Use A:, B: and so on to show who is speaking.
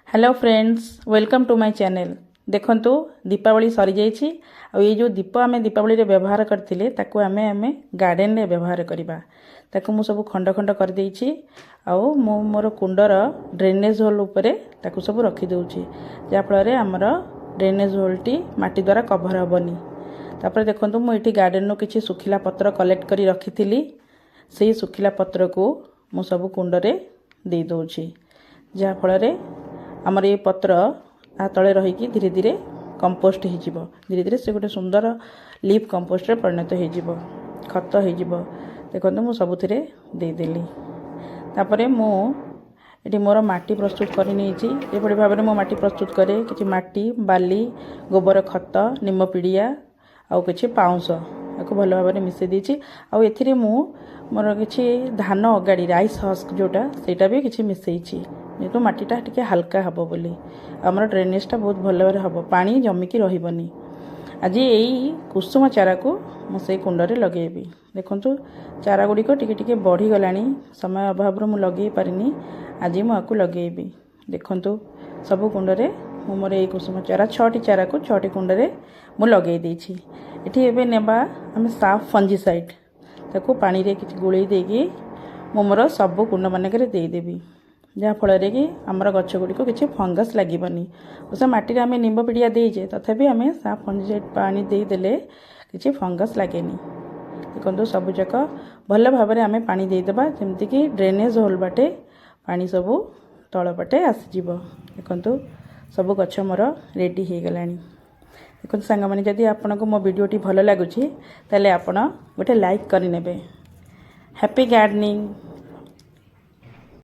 A: Hello friends welcome to my channel. देखंतु दीपावली सरी जाइछि आ ये जो दीप आमे दीपावली रे व्यवहार करथिले ताकू आमे गार्डन रे व्यवहार करिबा। ताकू मु सब खंड खंड कर देइछि आ मु मोर कुंडर ड्रेनेज होल ऊपर ताकू सब रखी दउछि जा फल रे हमर ड्रेनेज होल टी माटी द्वारा कवर हबनी। तापर देखंतु मु एठी गार्डन नो किछि सुखिला पत्र कलेक्ट करी रखिथिली सेही सुखिला पत्र को मु सब कुंड रे दे दउछि जा फल रे आमर ये पत्र आ तले रहीकि धीरे धीरे कंपोस्ट हो धीरे धीरे से गोटे सुंदर लीफ कंपोस्ट रे परिणत हो खत हो। देखो मु सबुथिरे देदेली तापरे मु एटी मोर माटी प्रस्तुत कर नहीं भाव में मो माटी प्रस्तुत करे कि माटी बाली गोबर खत निम पिड़िया आउ कि पाउंस आपको भल भाव में मिसई देछि आउ एथिरे मु मोर कि धान अगाड़ी राइस हस्क जोटा सेटा भी किछि मिसईछि जेहेतु माटीटा टिके हल्का हम बोली आमर ड्रेनेजटा बहुत भल भाव हम पानी जमिकी रही। आज यही कुसुम चारा को मुझे कुंडरे लगेबी। देखंतु चारा गुड़िक टिके बढ़ी गलानी समय अभाव मु लगे पारिनी आज मुझे लगेबी। देखंतु सब कुंडरे मोर ये कुसुम चारा 6टी चारा को 6टी कुंडरे मु लगे देछि। एठी एबे नेबा आम साफ फंजीसाइड ताको पानी रे किछि गुळेई देगी मोर सब कुंड मानक देदेवी जहाँफल कि आमर गछ गुड़िक किसी फंगस लगनी उसे माटी आम निम्ब पिड़िया देजे तथापि आम साफ फंजीसाइड पानी देदेले किसी फंगस लगे। देखो सबुजाक भल भाव में आम पानी देदेबा जमती कि ड्रेनेज होल बाटे पानी सब तल बाटे आसीज। देखो सब गछ मोर रेडी हो गलानी। देखो सांग मैंने जदि आपन को मो वीडियोटी भल लगुच ताले आपण गोटे लाइक करने। Happy gardening.